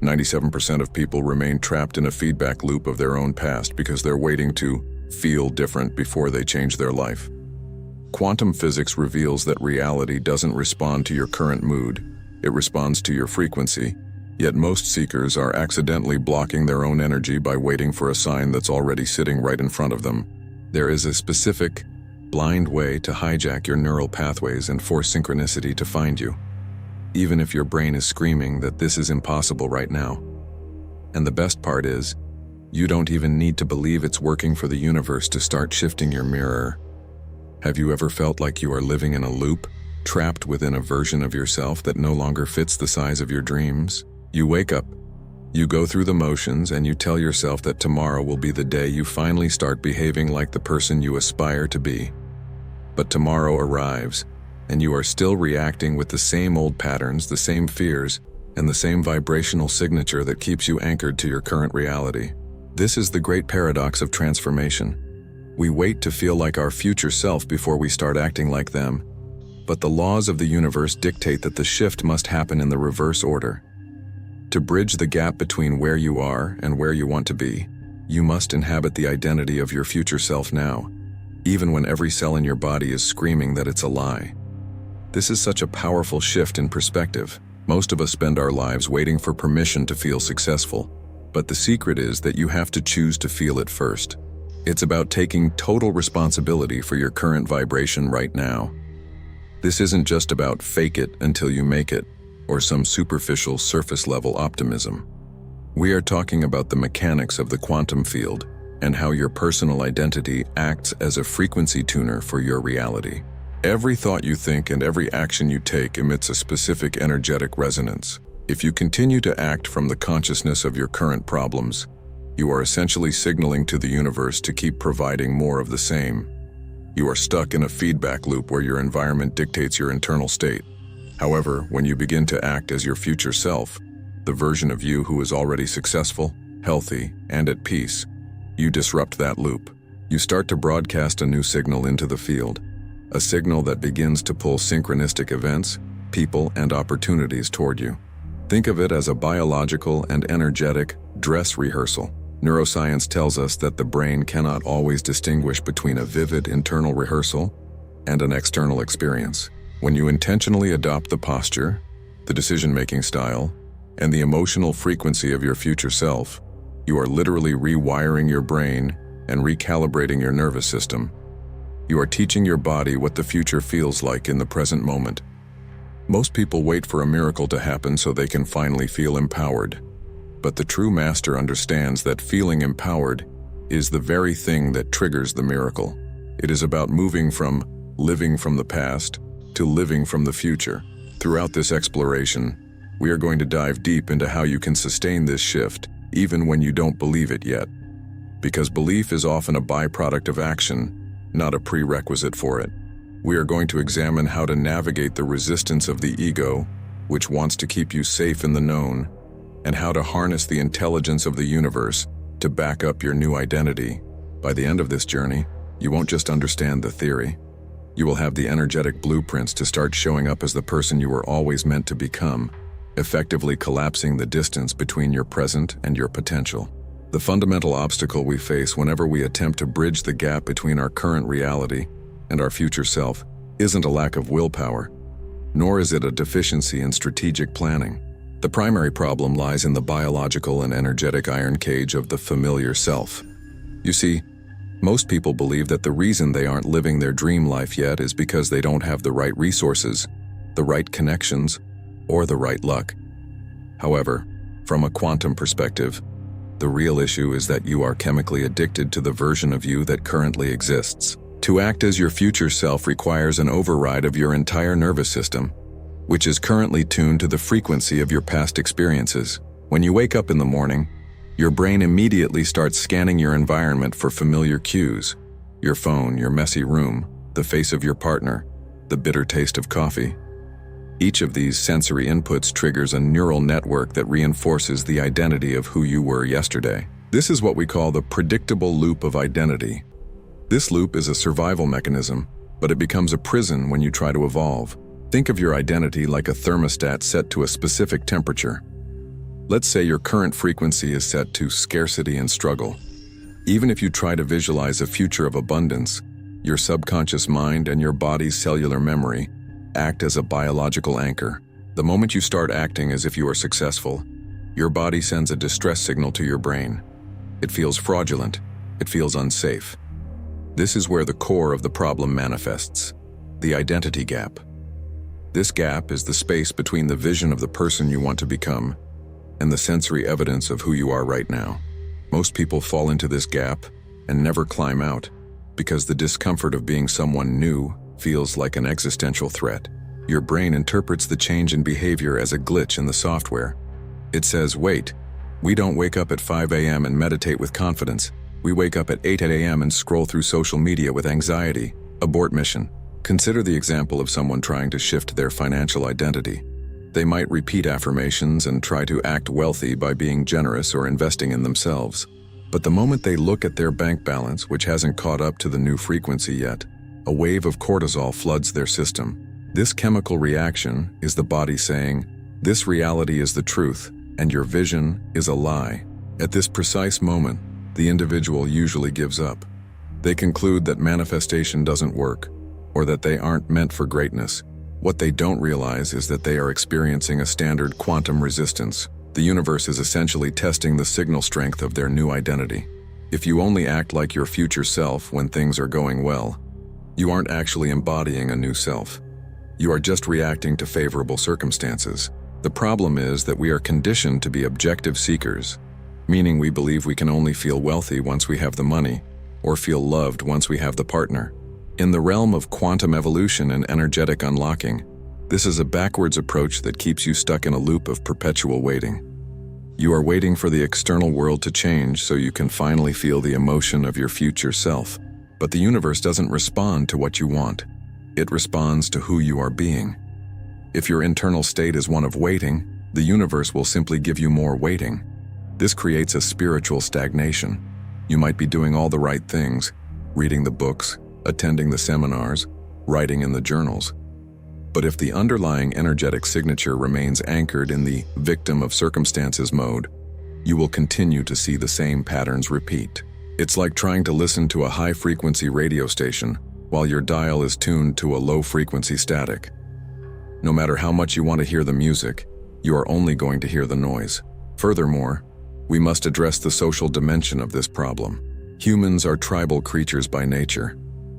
97% of people remain trapped in a feedback loop of their own past because they're waiting to feel different before they change their life. Quantum physics reveals that reality doesn't respond to your current mood, it responds to your frequency, yet most seekers are accidentally blocking their own energy by waiting for a sign that's already sitting right in front of them. There is a specific, blind way to hijack your neural pathways and force synchronicity to find you, even if your brain is screaming that this is impossible right now. And the best part is, you don't even need to believe it's working for the universe to start shifting your mirror. Have you ever felt like you are living in a loop, trapped within a version of yourself that no longer fits the size of your dreams? You wake up, you go through the motions, and you tell yourself that tomorrow will be the day you finally start behaving like the person you aspire to be. But tomorrow arrives, and you are still reacting with the same old patterns, the same fears, and the same vibrational signature that keeps you anchored to your current reality. This is the great paradox of transformation. We wait to feel like our future self before we start acting like them, but the laws of the universe dictate that the shift must happen in the reverse order. To bridge the gap between where you are and where you want to be, you must inhabit the identity of your future self now, even when every cell in your body is screaming that it's a lie. This is such a powerful shift in perspective. Most of us spend our lives waiting for permission to feel successful, but the secret is that you have to choose to feel it first. It's about taking total responsibility for your current vibration right now. This isn't just about fake it until you make it, or some superficial surface-level optimism. We are talking about the mechanics of the quantum field and how your personal identity acts as a frequency tuner for your reality. Every thought you think and every action you take emits a specific energetic resonance. If you continue to act from the consciousness of your current problems, you are essentially signaling to the universe to keep providing more of the same. You are stuck in a feedback loop where your environment dictates your internal state. However, when you begin to act as your future self, the version of you who is already successful, healthy, and at peace, you disrupt that loop. You start to broadcast a new signal into the field, a signal that begins to pull synchronistic events, people, and opportunities toward you. Think of it as a biological and energetic dress rehearsal. Neuroscience tells us that the brain cannot always distinguish between a vivid internal rehearsal and an external experience. When you intentionally adopt the posture, the decision-making style, and the emotional frequency of your future self, you are literally rewiring your brain and recalibrating your nervous system. You are teaching your body what the future feels like in the present moment. Most people wait for a miracle to happen so they can finally feel empowered. But the true master understands that feeling empowered is the very thing that triggers the miracle. It is about moving from living from the past to living from the future. Throughout this exploration, we are going to dive deep into how you can sustain this shift, even when you don't believe it yet. Because belief is often a byproduct of action, not a prerequisite for it. We are going to examine how to navigate the resistance of the ego, which wants to keep you safe in the known, and how to harness the intelligence of the universe to back up your new identity. By the end of this journey, you won't just understand the theory. You will have the energetic blueprints to start showing up as the person you were always meant to become, effectively collapsing the distance between your present and your potential. The fundamental obstacle we face whenever we attempt to bridge the gap between our current reality and our future self isn't a lack of willpower, nor is it a deficiency in strategic planning. The primary problem lies in the biological and energetic iron cage of the familiar self. You see, most people believe that the reason they aren't living their dream life yet is because they don't have the right resources, the right connections, or the right luck. However, from a quantum perspective, the real issue is that you are chemically addicted to the version of you that currently exists. To act as your future self requires an override of your entire nervous system, which is currently tuned to the frequency of your past experiences. When you wake up in the morning, your brain immediately starts scanning your environment for familiar cues: your phone, your messy room, the face of your partner, the bitter taste of coffee. Each of these sensory inputs triggers a neural network that reinforces the identity of who you were yesterday. This is what we call the predictable loop of identity. This loop is a survival mechanism, but it becomes a prison when you try to evolve. Think of your identity like a thermostat set to a specific temperature. Let's say your current frequency is set to scarcity and struggle. Even if you try to visualize a future of abundance, your subconscious mind and your body's cellular memory act as a biological anchor. The moment you start acting as if you are successful, your body sends a distress signal to your brain. It feels fraudulent. It feels unsafe. This is where the core of the problem manifests: the identity gap. This gap is the space between the vision of the person you want to become and the sensory evidence of who you are right now. Most people fall into this gap and never climb out because the discomfort of being someone new feels like an existential threat. Your brain interprets the change in behavior as a glitch in the software. It says, wait, we don't wake up at 5 a.m. and meditate with confidence. We wake up at 8 a.m. and scroll through social media with anxiety. Abort mission. Consider the example of someone trying to shift their financial identity. They might repeat affirmations and try to act wealthy by being generous or investing in themselves. But the moment they look at their bank balance, which hasn't caught up to the new frequency yet, a wave of cortisol floods their system. This chemical reaction is the body saying, this reality is the truth, and your vision is a lie. At this precise moment, the individual usually gives up. They conclude that manifestation doesn't work, or that they aren't meant for greatness. What they don't realize is that they are experiencing a standard quantum resistance. The universe is essentially testing the signal strength of their new identity. If you only act like your future self when things are going well, you aren't actually embodying a new self. You are just reacting to favorable circumstances. The problem is that we are conditioned to be objective seekers, meaning we believe we can only feel wealthy once we have the money, or feel loved once we have the partner. In the realm of quantum evolution and energetic unlocking, this is a backwards approach that keeps you stuck in a loop of perpetual waiting. You are waiting for the external world to change so you can finally feel the emotion of your future self. But the universe doesn't respond to what you want. It responds to who you are being. If your internal state is one of waiting, the universe will simply give you more waiting. This creates a spiritual stagnation. You might be doing all the right things, reading the books, attending the seminars, writing in the journals. But if the underlying energetic signature remains anchored in the victim of circumstances mode, you will continue to see the same patterns repeat. It's like trying to listen to a high-frequency radio station while your dial is tuned to a low-frequency static. No matter how much you want to hear the music, you are only going to hear the noise. Furthermore, we must address the social dimension of this problem. Humans are tribal creatures by nature.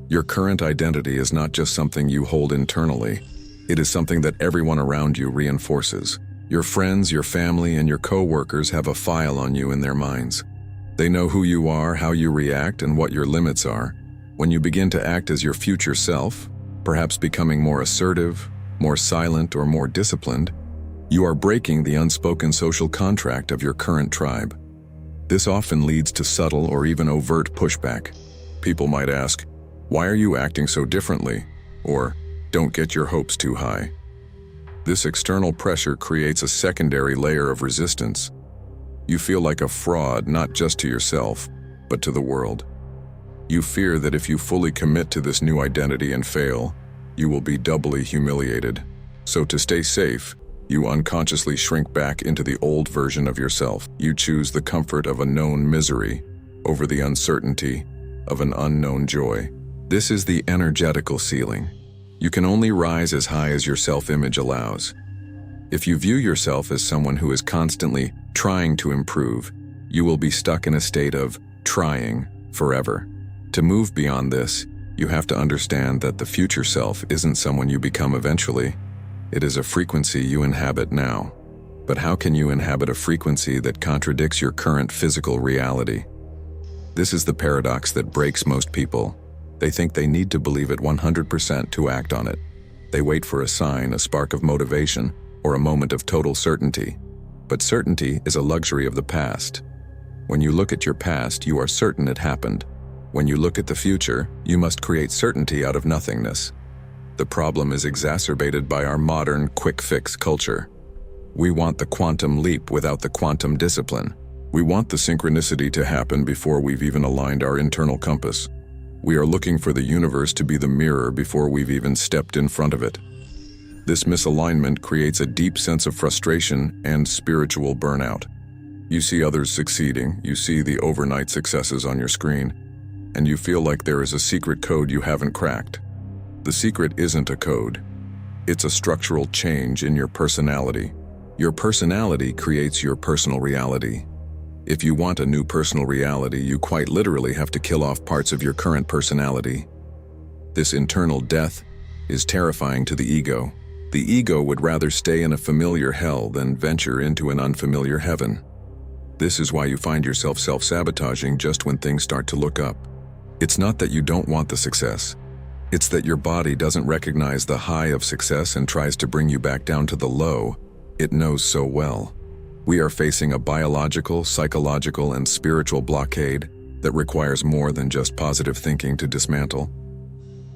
Your current identity is not just something you hold internally. It is something that everyone around you reinforces. Your friends, your family, and your co-workers have a file on you in their minds. They know who you are, how you react, and what your limits are. When you begin to act as your future self, perhaps becoming more assertive, more silent, or more disciplined, you are breaking the unspoken social contract of your current tribe. This often leads to subtle or even overt pushback. People might ask, "Why are you acting so differently?" Or, "Don't get your hopes too high." This external pressure creates a secondary layer of resistance. You feel like a fraud not just to yourself, but to the world. You fear that if you fully commit to this new identity and fail, you will be doubly humiliated. So to stay safe, you unconsciously shrink back into the old version of yourself. You choose the comfort of a known misery over the uncertainty of an unknown joy. This is the energetical ceiling. You can only rise as high as your self-image allows. If you view yourself as someone who is constantly trying to improve, you will be stuck in a state of trying forever. To move beyond this, you have to understand that the future self isn't someone you become eventually. It is a frequency you inhabit now. But how can you inhabit a frequency that contradicts your current physical reality? This is the paradox that breaks most people. They think they need to believe it 100% to act on it. They wait for a sign, a spark of motivation, or a moment of total certainty. But certainty is a luxury of the past. When you look at your past, you are certain it happened. When you look at the future, you must create certainty out of nothingness. The problem is exacerbated by our modern quick-fix culture. We want the quantum leap without the quantum discipline. We want the synchronicity to happen before we've even aligned our internal compass. We are looking for the universe to be the mirror before we've even stepped in front of it. This misalignment creates a deep sense of frustration and spiritual burnout. You see others succeeding, you see the overnight successes on your screen, and you feel like there is a secret code you haven't cracked. The secret isn't a code. It's a structural change in your personality. Your personality creates your personal reality. If you want a new personal reality, you quite literally have to kill off parts of your current personality. This internal death is terrifying to the ego. The ego would rather stay in a familiar hell than venture into an unfamiliar heaven. This is why you find yourself self-sabotaging just when things start to look up. It's not that you don't want the success. It's that your body doesn't recognize the high of success and tries to bring you back down to the low it knows so well. We are facing a biological, psychological, and spiritual blockade that requires more than just positive thinking to dismantle.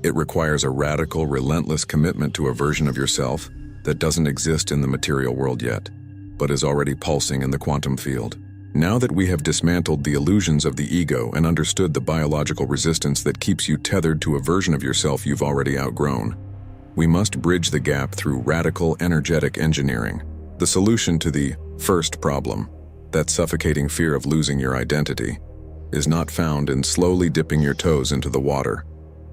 It requires a radical, relentless commitment to a version of yourself that doesn't exist in the material world yet, but is already pulsing in the quantum field. Now that we have dismantled the illusions of the ego and understood the biological resistance that keeps you tethered to a version of yourself you've already outgrown, we must bridge the gap through radical, energetic engineering. The solution to the first problem, that suffocating fear of losing your identity, is not found in slowly dipping your toes into the water.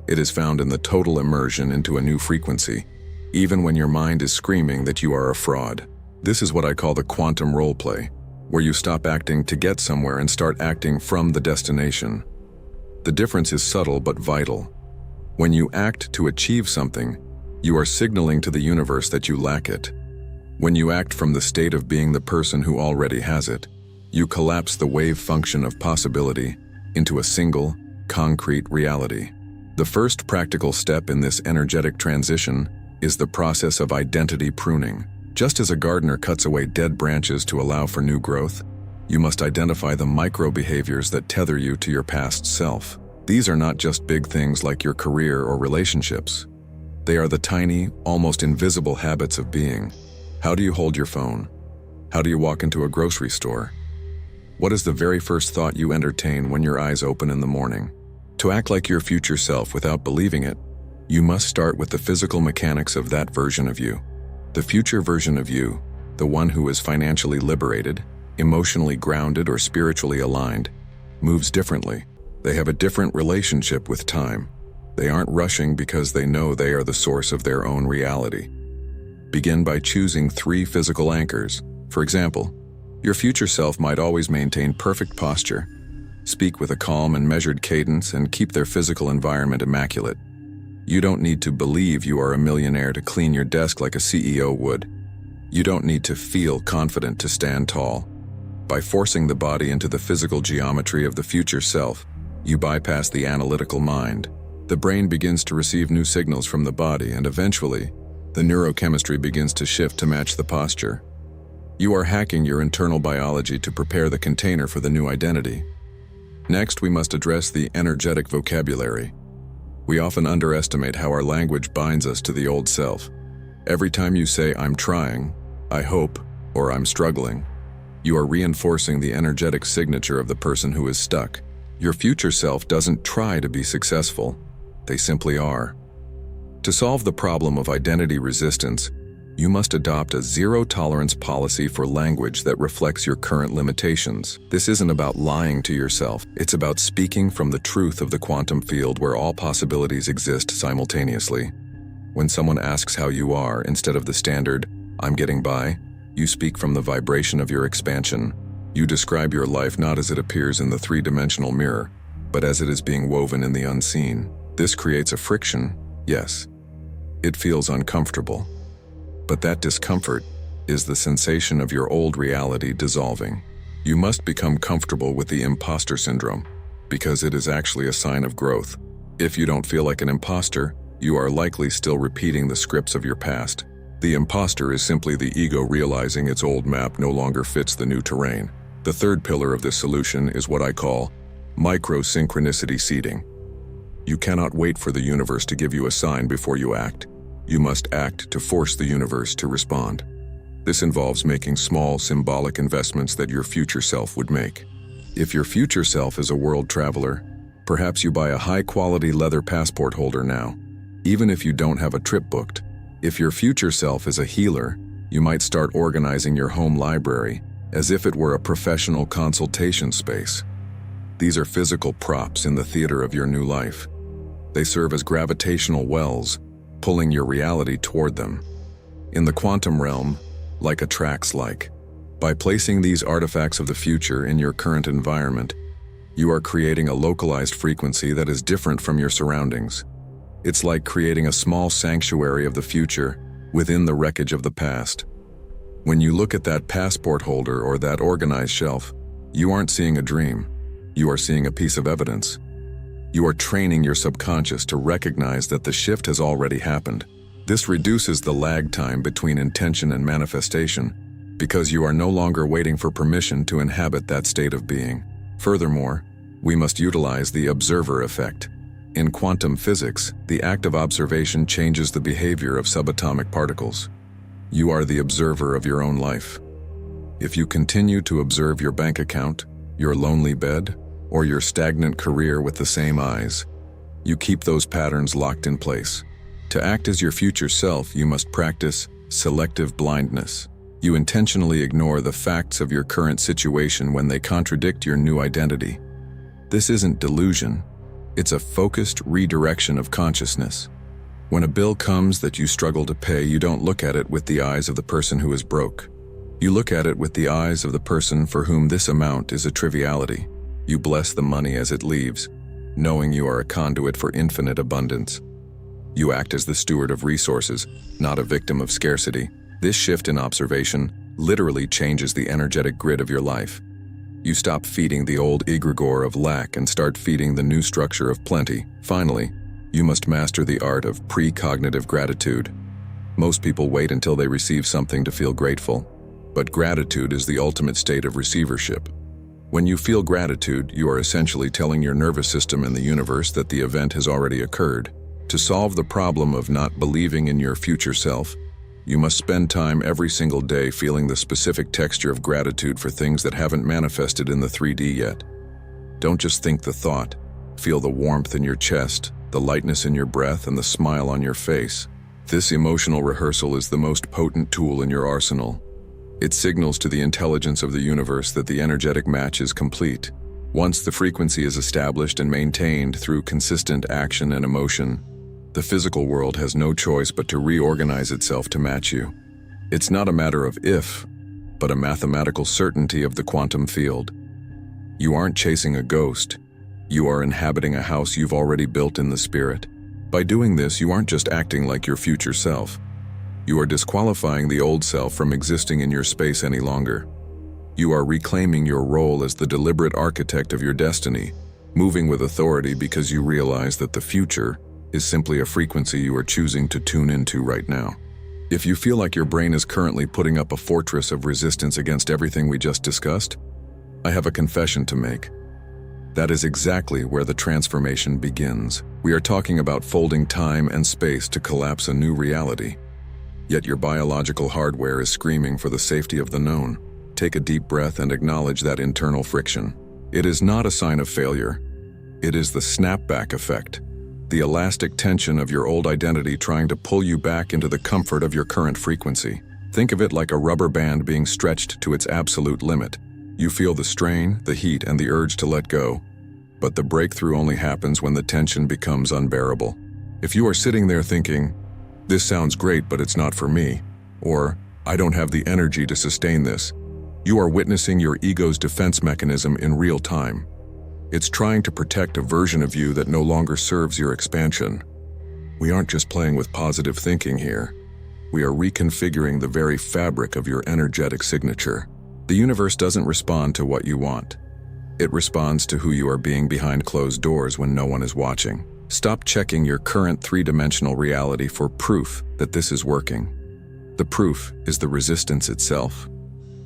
It is found in the total immersion into a new frequency, even when your mind is screaming that you are a fraud. This is what I call the quantum roleplay, where you stop acting to get somewhere and start acting from the destination. The difference is subtle but vital. When you act to achieve something, you are signaling to the universe that you lack it. When you act from the state of being the person who already has it, you collapse the wave function of possibility into a single, concrete reality. The first practical step in this energetic transition is the process of identity pruning. Just as a gardener cuts away dead branches to allow for new growth, you must identify the micro-behaviors that tether you to your past self. These are not just big things like your career or relationships. They are the tiny, almost invisible habits of being. How do you hold your phone? How do you walk into a grocery store? What is the very first thought you entertain when your eyes open in the morning? To act like your future self without believing it, you must start with the physical mechanics of that version of you. The future version of you, the one who is financially liberated, emotionally grounded, or spiritually aligned, moves differently. They have a different relationship with time. They aren't rushing because they know they are the source of their own reality. Begin by choosing 3 physical anchors. For example, your future self might always maintain perfect posture, speak with a calm and measured cadence, and keep their physical environment immaculate. You don't need to believe you are a millionaire to clean your desk like a CEO would. You don't need to feel confident to stand tall. By forcing the body into the physical geometry of the future self, you bypass the analytical mind. The brain begins to receive new signals from the body, and eventually, the neurochemistry begins to shift to match the posture. You are hacking your internal biology to prepare the container for the new identity. Next, we must address the energetic vocabulary. We often underestimate how our language binds us to the old self. Every time you say, "I'm trying," "I hope," or "I'm struggling," you are reinforcing the energetic signature of the person who is stuck. Your future self doesn't try to be successful. They simply are. To solve the problem of identity resistance, you must adopt a zero-tolerance policy for language that reflects your current limitations. This isn't about lying to yourself. It's about speaking from the truth of the quantum field where all possibilities exist simultaneously. When someone asks how you are, instead of the standard, "I'm getting by," you speak from the vibration of your expansion. You describe your life not as it appears in the 3-dimensional mirror, but as it is being woven in the unseen. This creates a friction, yes. It feels uncomfortable. But that discomfort is the sensation of your old reality dissolving. You must become comfortable with the imposter syndrome, because it is actually a sign of growth. If you don't feel like an imposter, you are likely still repeating the scripts of your past. The imposter is simply the ego realizing its old map no longer fits the new terrain. The third pillar of this solution is what I call micro-synchronicity seeding. You cannot wait for the universe to give you a sign before you act. You must act to force the universe to respond. This involves making small, symbolic investments that your future self would make. If your future self is a world traveler, perhaps you buy a high-quality leather passport holder now. Even if you don't have a trip booked, If your future self is a healer, you might start organizing your home library as if it were a professional consultation space. These are physical props in the theater of your new life. They serve as gravitational wells, pulling your reality toward them. In the quantum realm, like attracts like. By placing these artifacts of the future in your current environment, you are creating a localized frequency that is different from your surroundings. It's like creating a small sanctuary of the future within the wreckage of the past. When you look at that passport holder or that organized shelf, you aren't seeing a dream. You are seeing a piece of evidence. You are training your subconscious to recognize that the shift has already happened. This reduces the lag time between intention and manifestation because you are no longer waiting for permission to inhabit that state of being. Furthermore, we must utilize the observer effect. In quantum physics, the act of observation changes the behavior of subatomic particles. You are the observer of your own life. If you continue to observe your bank account, your lonely bed, or your stagnant career with the same eyes, you keep those patterns locked in place. To act as your future self, you must practice selective blindness. You intentionally ignore the facts of your current situation when they contradict your new identity. This isn't delusion. It's a focused redirection of consciousness. When a bill comes that you struggle to pay, you don't look at it with the eyes of the person who is broke. You look at it with the eyes of the person for whom this amount is a triviality. You bless the money as it leaves, knowing you are a conduit for infinite abundance. You act as the steward of resources, not a victim of scarcity. This shift in observation literally changes the energetic grid of your life. You stop feeding the old egregore of lack and start feeding the new structure of plenty. Finally, you must master the art of precognitive gratitude. Most people wait until they receive something to feel grateful, but gratitude is the ultimate state of receivership. When you feel gratitude, you are essentially telling your nervous system and the universe that the event has already occurred. To solve the problem of not believing in your future self, you must spend time every single day feeling the specific texture of gratitude for things that haven't manifested in the 3D yet. Don't just think the thought. Feel the warmth in your chest, the lightness in your breath, and the smile on your face. This emotional rehearsal is the most potent tool in your arsenal. It signals to the intelligence of the universe that the energetic match is complete. Once the frequency is established and maintained through consistent action and emotion, the physical world has no choice but to reorganize itself to match you. It's not a matter of if, but a mathematical certainty of the quantum field. You aren't chasing a ghost. You are inhabiting a house you've already built in the spirit. By doing this, you aren't just acting like your future self. You are disqualifying the old self from existing in your space any longer. You are reclaiming your role as the deliberate architect of your destiny, moving with authority because you realize that the future is simply a frequency you are choosing to tune into right now. If you feel like your brain is currently putting up a fortress of resistance against everything we just discussed, I have a confession to make. That is exactly where the transformation begins. We are talking about folding time and space to collapse a new reality. Yet your biological hardware is screaming for the safety of the known. Take a deep breath and acknowledge that internal friction. It is not a sign of failure. It is the snapback effect. The elastic tension of your old identity trying to pull you back into the comfort of your current frequency. Think of it like a rubber band being stretched to its absolute limit. You feel the strain, the heat, and the urge to let go. But the breakthrough only happens when the tension becomes unbearable. If you are sitting there thinking, "This sounds great, but it's not for me," or "I don't have the energy to sustain this," you are witnessing your ego's defense mechanism in real time. It's trying to protect a version of you that no longer serves your expansion. We aren't just playing with positive thinking here. We are reconfiguring the very fabric of your energetic signature. The universe doesn't respond to what you want. It responds to who you are being behind closed doors when no one is watching. Stop checking your current three-dimensional reality for proof that this is working. The proof is the resistance itself.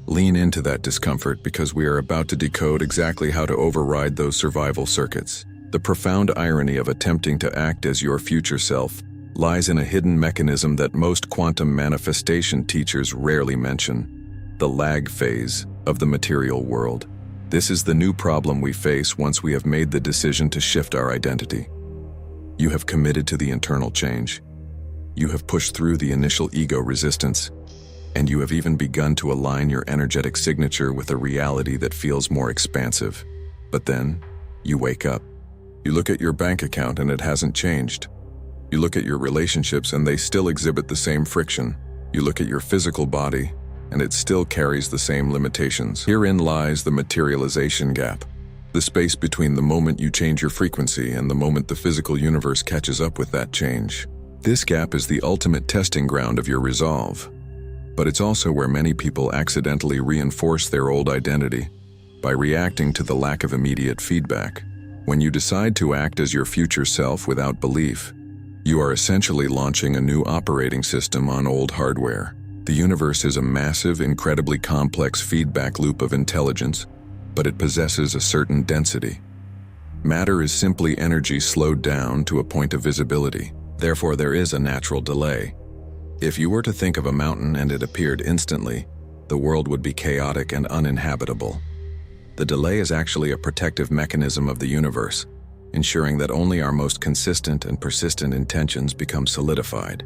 Lean into that discomfort because we are about to decode exactly how to override those survival circuits. The profound irony of attempting to act as your future self lies in a hidden mechanism that most quantum manifestation teachers rarely mention: the lag phase of the material world. This is the new problem we face once we have made the decision to shift our identity. You have committed to the internal change. You have pushed through the initial ego resistance, and you have even begun to align your energetic signature with a reality that feels more expansive. But then, you wake up. You look at your bank account and it hasn't changed. You look at your relationships and they still exhibit the same friction. You look at your physical body and it still carries the same limitations. Herein lies the materialization gap. The space between the moment you change your frequency and the moment the physical universe catches up with that change. This gap is the ultimate testing ground of your resolve. But it's also where many people accidentally reinforce their old identity by reacting to the lack of immediate feedback. When you decide to act as your future self without belief, you are essentially launching a new operating system on old hardware. The universe is a massive, incredibly complex feedback loop of intelligence, but it possesses a certain density. Matter is simply energy slowed down to a point of visibility. Therefore, there is a natural delay. If you were to think of a mountain and it appeared instantly, the world would be chaotic and uninhabitable. The delay is actually a protective mechanism of the universe, ensuring that only our most consistent and persistent intentions become solidified.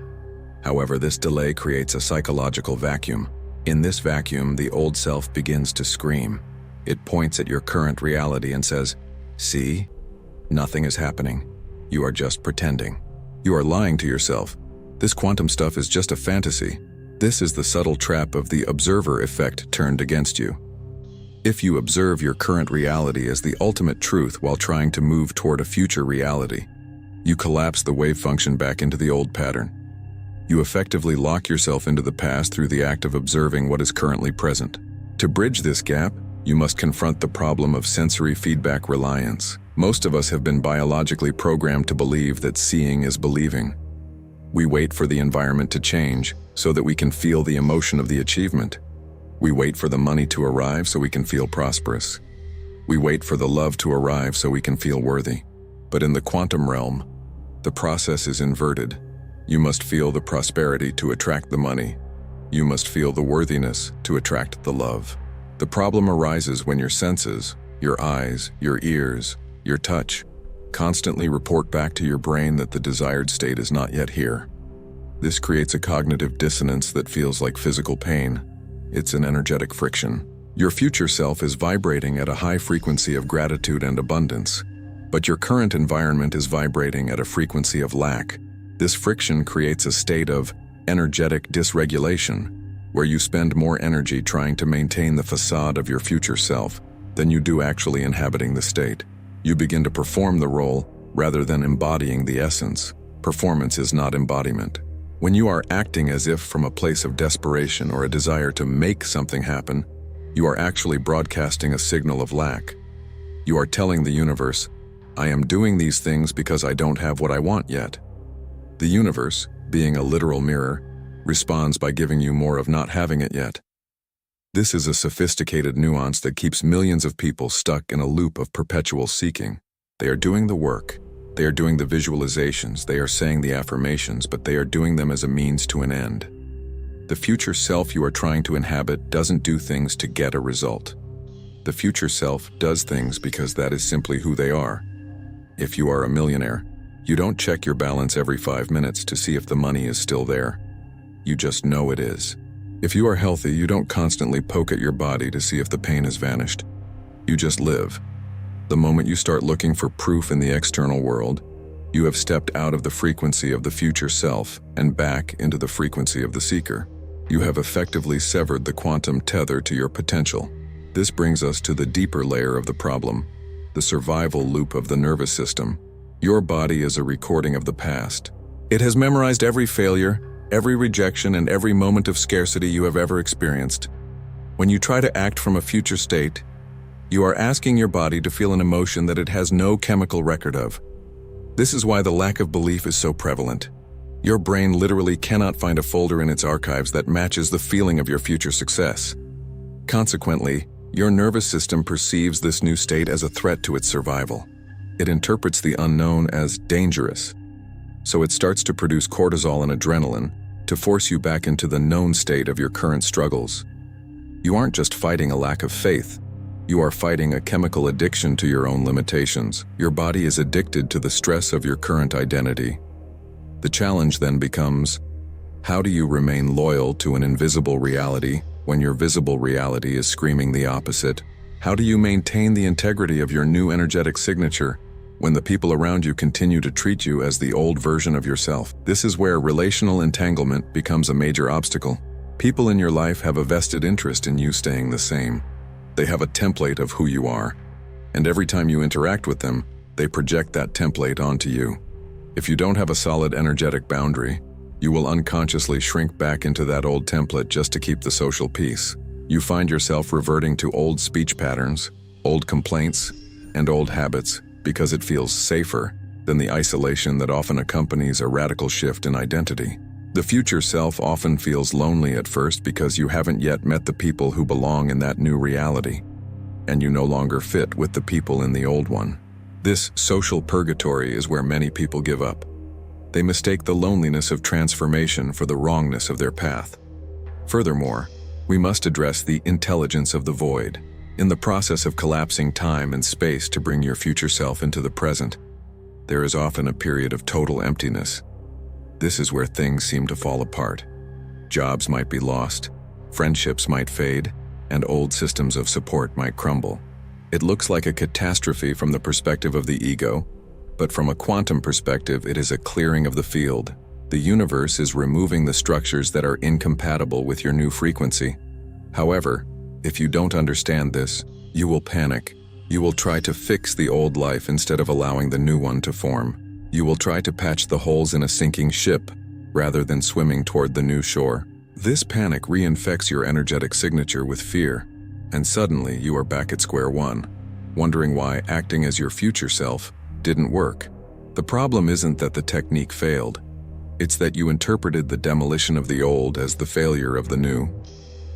However, this delay creates a psychological vacuum. In this vacuum, the old self begins to scream. It points at your current reality and says, "See? Nothing is happening. You are just pretending. You are lying to yourself. This quantum stuff is just a fantasy." This is the subtle trap of the observer effect turned against you. If you observe your current reality as the ultimate truth while trying to move toward a future reality, you collapse the wave function back into the old pattern. You effectively lock yourself into the past through the act of observing what is currently present. To bridge this gap, you must confront the problem of sensory feedback reliance. Most of us have been biologically programmed to believe that seeing is believing. We wait for the environment to change so that we can feel the emotion of the achievement. We wait for the money to arrive so we can feel prosperous. We wait for the love to arrive so we can feel worthy. But in the quantum realm, the process is inverted. You must feel the prosperity to attract the money. You must feel the worthiness to attract the love. The problem arises when your senses, your eyes, your ears, your touch, constantly report back to your brain that the desired state is not yet here. This creates a cognitive dissonance that feels like physical pain. It's an energetic friction. Your future self is vibrating at a high frequency of gratitude and abundance, but your current environment is vibrating at a frequency of lack. This friction creates a state of energetic dysregulation, where you spend more energy trying to maintain the facade of your future self than you do actually inhabiting the state. You begin to perform the role rather than embodying the essence. Performance is not embodiment. When you are acting as if from a place of desperation or a desire to make something happen, you are actually broadcasting a signal of lack. You are telling the universe, "I am doing these things because I don't have what I want yet." The universe, being a literal mirror, responds by giving you more of not having it yet. This is a sophisticated nuance that keeps millions of people stuck in a loop of perpetual seeking. They are doing the work. They are doing the visualizations, they are saying the affirmations, but they are doing them as a means to an end. The future self you are trying to inhabit doesn't do things to get a result. The future self does things because that is simply who they are. If you are a millionaire, you don't check your balance every 5 minutes to see if the money is still there. You just know it is. If you are healthy, you don't constantly poke at your body to see if the pain has vanished. You just live. The moment you start looking for proof in the external world, you have stepped out of the frequency of the future self and back into the frequency of the seeker. You have effectively severed the quantum tether to your potential. This brings us to the deeper layer of the problem, the survival loop of the nervous system. Your body is a recording of the past. It has memorized every failure, every rejection, and every moment of scarcity you have ever experienced. When you try to act from a future state, you are asking your body to feel an emotion that it has no chemical record of. This is why the lack of belief is so prevalent. Your brain literally cannot find a folder in its archives that matches the feeling of your future success. Consequently, your nervous system perceives this new state as a threat to its survival. It interprets the unknown as dangerous. So it starts to produce cortisol and adrenaline to force you back into the known state of your current struggles. You aren't just fighting a lack of faith. You are fighting a chemical addiction to your own limitations. Your body is addicted to the stress of your current identity. The challenge then becomes, how do you remain loyal to an invisible reality when your visible reality is screaming the opposite? How do you maintain the integrity of your new energetic signature when the people around you continue to treat you as the old version of yourself? This is where relational entanglement becomes a major obstacle. People in your life have a vested interest in you staying the same. They have a template of who you are, and every time you interact with them, they project that template onto you. If you don't have a solid energetic boundary, you will unconsciously shrink back into that old template just to keep the social peace. You find yourself reverting to old speech patterns, old complaints, and old habits because it feels safer than the isolation that often accompanies a radical shift in identity. The future self often feels lonely at first because you haven't yet met the people who belong in that new reality, and you no longer fit with the people in the old one. This social purgatory is where many people give up. They mistake the loneliness of transformation for the wrongness of their path. Furthermore, we must address the intelligence of the void. In the process of collapsing time and space to bring your future self into the present, there is often a period of total emptiness. This is where things seem to fall apart. Jobs might be lost, friendships might fade, and old systems of support might crumble. It looks like a catastrophe from the perspective of the ego, but from a quantum perspective, it is a clearing of the field. The universe is removing the structures that are incompatible with your new frequency. However, if you don't understand this, you will panic. You will try to fix the old life instead of allowing the new one to form. You will try to patch the holes in a sinking ship rather than swimming toward the new shore. This panic reinfects your energetic signature with fear, and suddenly you are back at square one, wondering why acting as your future self didn't work. The problem isn't that the technique failed. It's that you interpreted the demolition of the old as the failure of the new.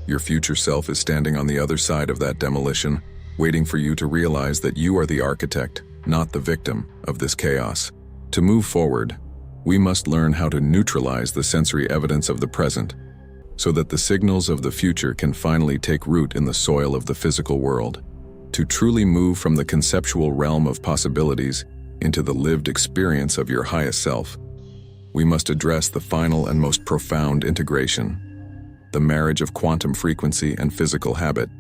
Your future self is standing on the other side of that demolition, waiting for you to realize that you are the architect, not the victim, of this chaos. To move forward, we must learn how to neutralize the sensory evidence of the present, so that the signals of the future can finally take root in the soil of the physical world. To truly move from the conceptual realm of possibilities into the lived experience of your highest self, we must address the final and most profound integration, the marriage of quantum frequency and physical habit.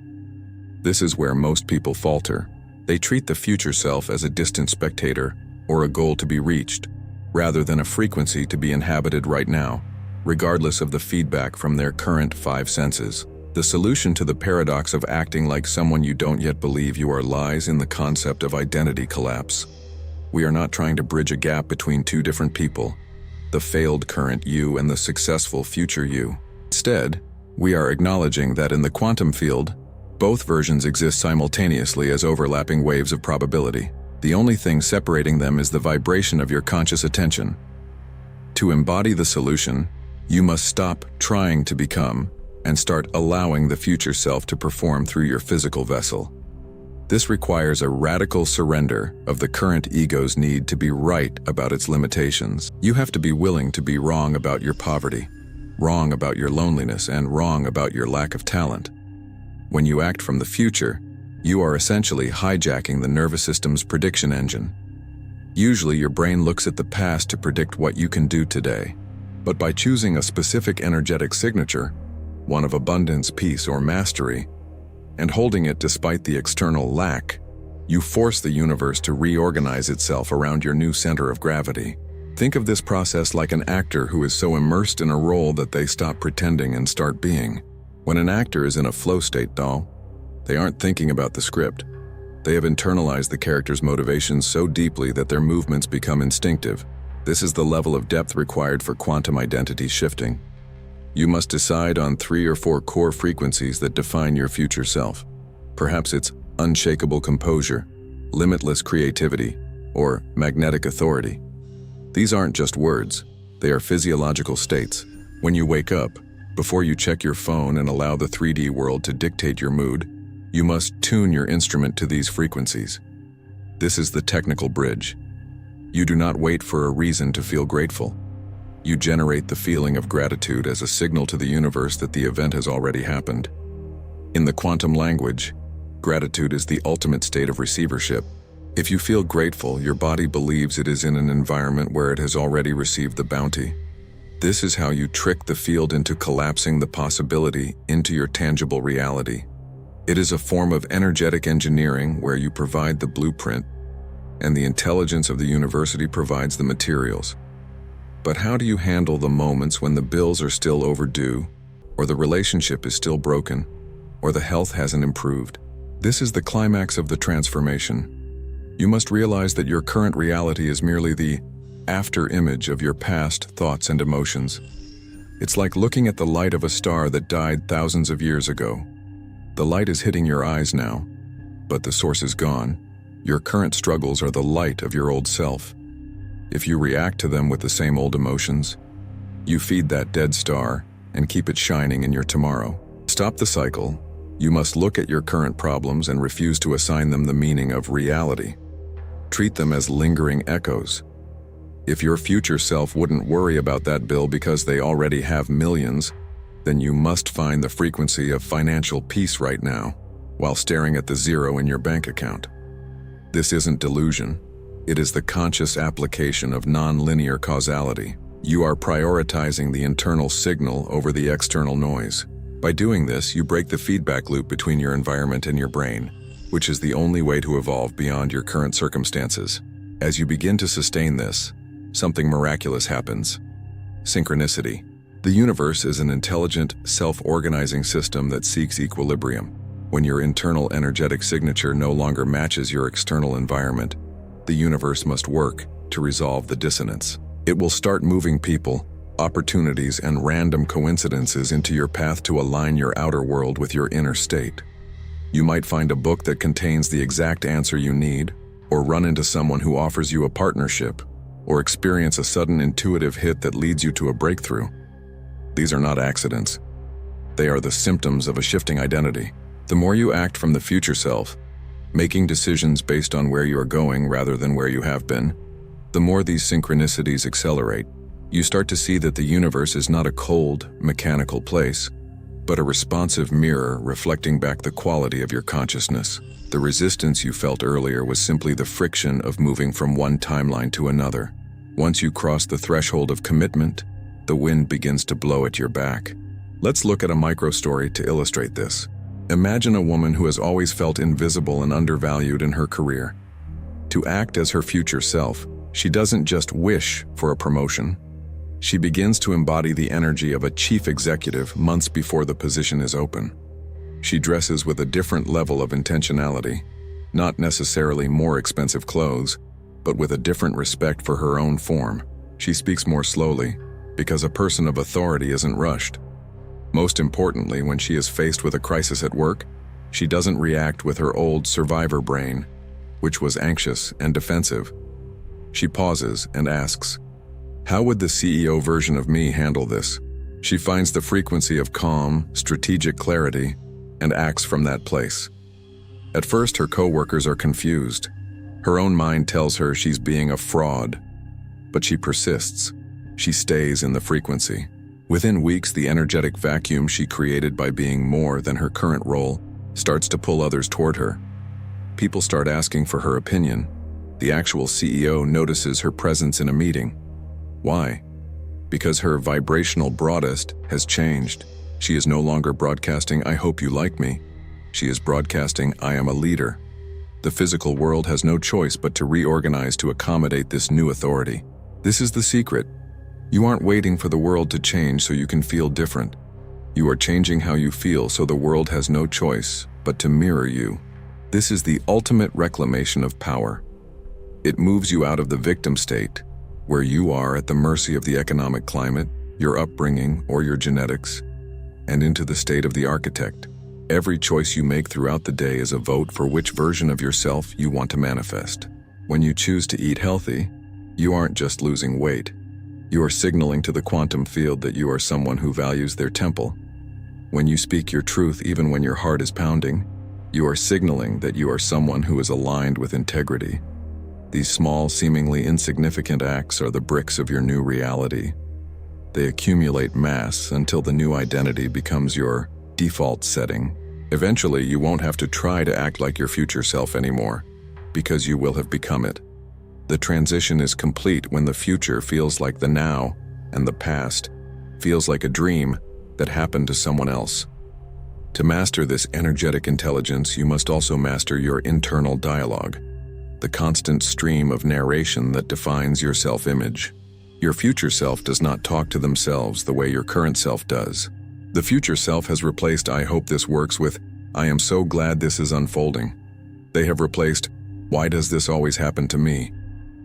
This is where most people falter. They treat the future self as a distant spectator or a goal to be reached, rather than a frequency to be inhabited right now, regardless of the feedback from their current five senses. The solution to the paradox of acting like someone you don't yet believe you are lies in the concept of identity collapse. We are not trying to bridge a gap between two different people, the failed current you and the successful future you. Instead, we are acknowledging that in the quantum field, both versions exist simultaneously as overlapping waves of probability. The only thing separating them is the vibration of your conscious attention. To embody the solution, you must stop trying to become and start allowing the future self to perform through your physical vessel. This requires a radical surrender of the current ego's need to be right about its limitations. You have to be willing to be wrong about your poverty, wrong about your loneliness, and wrong about your lack of talent. When you act from the future, you are essentially hijacking the nervous system's prediction engine. Usually your brain looks at the past to predict what you can do today. But by choosing a specific energetic signature, one of abundance, peace, or mastery, and holding it despite the external lack, you force the universe to reorganize itself around your new center of gravity. Think of this process like an actor who is so immersed in a role that they stop pretending and start being. When an actor is in a flow state, though, they aren't thinking about the script. They have internalized the character's motivations so deeply that their movements become instinctive. This is the level of depth required for quantum identity shifting. You must decide on 3 or 4 core frequencies that define your future self. Perhaps it's unshakable composure, limitless creativity, or magnetic authority. These aren't just words, they are physiological states. When you wake up, before you check your phone and allow the 3D world to dictate your mood, you must tune your instrument to these frequencies. This is the technical bridge. You do not wait for a reason to feel grateful. You generate the feeling of gratitude as a signal to the universe that the event has already happened. In the quantum language, gratitude is the ultimate state of receivership. If you feel grateful, your body believes it is in an environment where it has already received the bounty. This is how you trick the field into collapsing the possibility into your tangible reality. It is a form of energetic engineering where you provide the blueprint, and the intelligence of the university provides the materials. But how do you handle the moments when the bills are still overdue, or the relationship is still broken, or the health hasn't improved? This is the climax of the transformation. You must realize that your current reality is merely the after-image of your past thoughts and emotions. It's like looking at the light of a star that died thousands of years ago. The light is hitting your eyes now, but the source is gone. Your current struggles are the light of your old self. If you react to them with the same old emotions, you feed that dead star and keep it shining in your tomorrow. Stop the cycle. You must look at your current problems and refuse to assign them the meaning of reality. Treat them as lingering echoes. If your future self wouldn't worry about that bill because they already have millions, then you must find the frequency of financial peace right now, while staring at the zero in your bank account. This isn't delusion. It is the conscious application of non-linear causality. You are prioritizing the internal signal over the external noise. By doing this, you break the feedback loop between your environment and your brain, which is the only way to evolve beyond your current circumstances. As you begin to sustain this, something miraculous happens. Synchronicity. The universe is an intelligent, self-organizing system that seeks equilibrium. When your internal energetic signature no longer matches your external environment, the universe must work to resolve the dissonance. It will start moving people, opportunities, and random coincidences into your path to align your outer world with your inner state. You might find a book that contains the exact answer you need, or run into someone who offers you a partnership, or experience a sudden intuitive hit that leads you to a breakthrough. These are not accidents. They are the symptoms of a shifting identity. The more you act from the future self, making decisions based on where you are going rather than where you have been, the more these synchronicities accelerate. You start to see that the universe is not a cold, mechanical place, but a responsive mirror reflecting back the quality of your consciousness. The resistance you felt earlier was simply the friction of moving from one timeline to another. Once you cross the threshold of commitment, the wind begins to blow at your back. Let's look at a micro-story to illustrate this. Imagine a woman who has always felt invisible and undervalued in her career. To act as her future self, she doesn't just wish for a promotion. She begins to embody the energy of a chief executive months before the position is open. She dresses with a different level of intentionality, not necessarily more expensive clothes, but with a different respect for her own form. She speaks more slowly, because a person of authority isn't rushed. Most importantly, when she is faced with a crisis at work, she doesn't react with her old survivor brain, which was anxious and defensive. She pauses and asks, "How would the CEO version of me handle this?" She finds the frequency of calm, strategic clarity, and acts from that place. At first, her coworkers are confused. Her own mind tells her she's being a fraud, but she persists. She stays in the frequency. Within weeks, the energetic vacuum she created by being more than her current role starts to pull others toward her. People start asking for her opinion. The actual CEO notices her presence in a meeting. Why? Because her vibrational broadcast has changed. She is no longer broadcasting, "I hope you like me." She is broadcasting, "I am a leader." The physical world has no choice but to reorganize to accommodate this new authority. This is the secret. You aren't waiting for the world to change so you can feel different. You are changing how you feel so the world has no choice but to mirror you. This is the ultimate reclamation of power. It moves you out of the victim state, where you are at the mercy of the economic climate, your upbringing, or your genetics, and into the state of the architect. Every choice you make throughout the day is a vote for which version of yourself you want to manifest. When you choose to eat healthy, you aren't just losing weight. You are signaling to the quantum field that you are someone who values their temple. When you speak your truth even when your heart is pounding, you are signaling that you are someone who is aligned with integrity. These small, seemingly insignificant acts are the bricks of your new reality. They accumulate mass until the new identity becomes your default setting. Eventually, you won't have to try to act like your future self anymore. because you will have become it. The transition is complete when the future feels like the now and the past feels like a dream that happened to someone else. To master this energetic intelligence, you must also master your internal dialogue, the constant stream of narration that defines your self-image. Your future self does not talk to themselves the way your current self does. The future self has replaced "I hope this works" with "I am so glad this is unfolding." They have replaced "Why does this always happen to me?"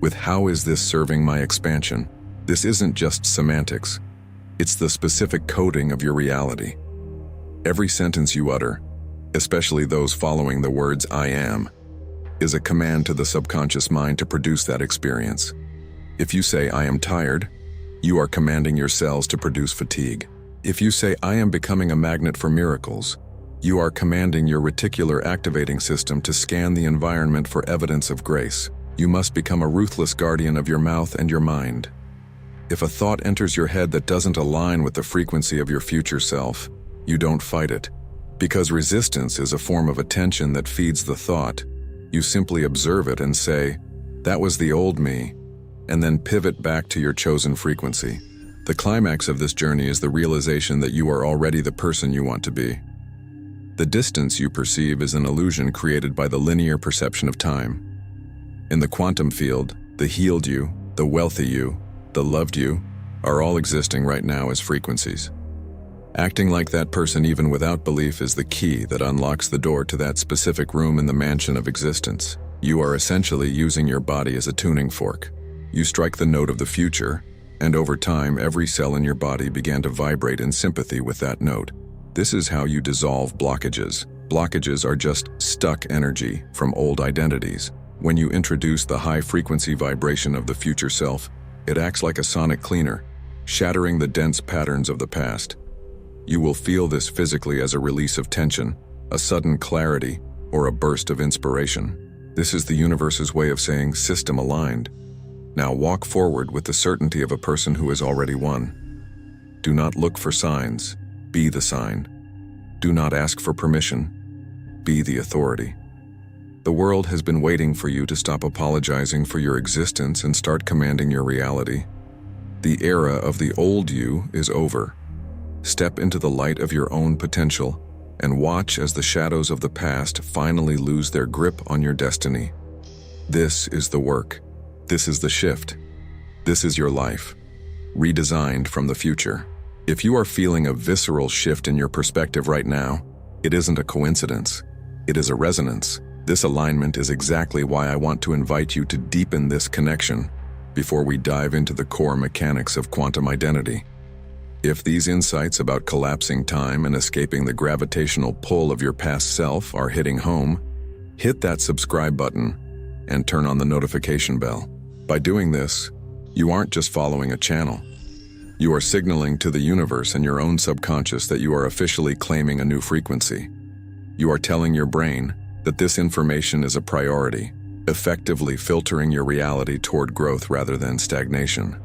with "How is this serving my expansion?" This isn't just semantics. It's the specific coding of your reality. Every sentence you utter, especially those following the words "I am," is a command to the subconscious mind to produce that experience. If you say "I am tired," you are commanding your cells to produce fatigue. If you say "I am becoming a magnet for miracles," you are commanding your reticular activating system to scan the environment for evidence of grace. You must become a ruthless guardian of your mouth and your mind. If a thought enters your head that doesn't align with the frequency of your future self, you don't fight it. Because resistance is a form of attention that feeds the thought, you simply observe it and say, "That was the old me," and then pivot back to your chosen frequency. The climax of this journey is the realization that you are already the person you want to be. The distance you perceive is an illusion created by the linear perception of time. In the quantum field, the healed you, the wealthy you, the loved you, are all existing right now as frequencies. Acting like that person even without belief is the key that unlocks the door to that specific room in the mansion of existence. You are essentially using your body as a tuning fork. You strike the note of the future, and over time every cell in your body began to vibrate in sympathy with that note. This is how you dissolve blockages. Blockages are just stuck energy from old identities. When you introduce the high-frequency vibration of the future self, it acts like a sonic cleaner, shattering the dense patterns of the past. You will feel this physically as a release of tension, a sudden clarity, or a burst of inspiration. This is the universe's way of saying "system aligned." Now walk forward with the certainty of a person who has already won. Do not look for signs, be the sign. Do not ask for permission, be the authority. The world has been waiting for you to stop apologizing for your existence and start commanding your reality. The era of the old you is over. Step into the light of your own potential and watch as the shadows of the past finally lose their grip on your destiny. This is the work. This is the shift. This is your life, redesigned from the future. If you are feeling a visceral shift in your perspective right now, it isn't a coincidence. It is a resonance. This alignment is exactly why I want to invite you to deepen this connection before we dive into the core mechanics of quantum identity. If these insights about collapsing time and escaping the gravitational pull of your past self are hitting home, hit that subscribe button and turn on the notification bell. By doing this, you aren't just following a channel. You are signaling to the universe and your own subconscious that you are officially claiming a new frequency. You are telling your brain that this information is a priority, effectively filtering your reality toward growth rather than stagnation.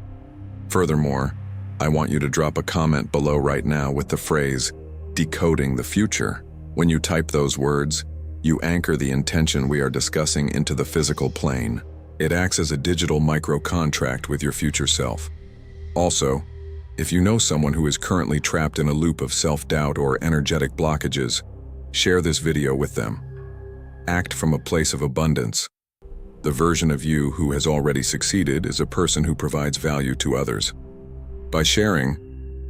Furthermore, I want you to drop a comment below right now with the phrase, "decoding the future." When you type those words, you anchor the intention we are discussing into the physical plane. It acts as a digital micro-contract with your future self. Also, if you know someone who is currently trapped in a loop of self-doubt or energetic blockages, share this video with them. Act from a place of abundance. The version of you who has already succeeded is a person who provides value to others. By sharing,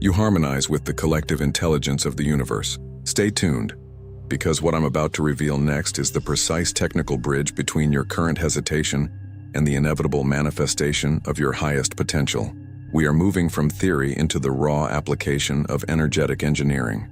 you harmonize with the collective intelligence of the universe. Stay tuned, because what I'm about to reveal next is the precise technical bridge between your current hesitation and the inevitable manifestation of your highest potential. We are moving from theory into the raw application of energetic engineering.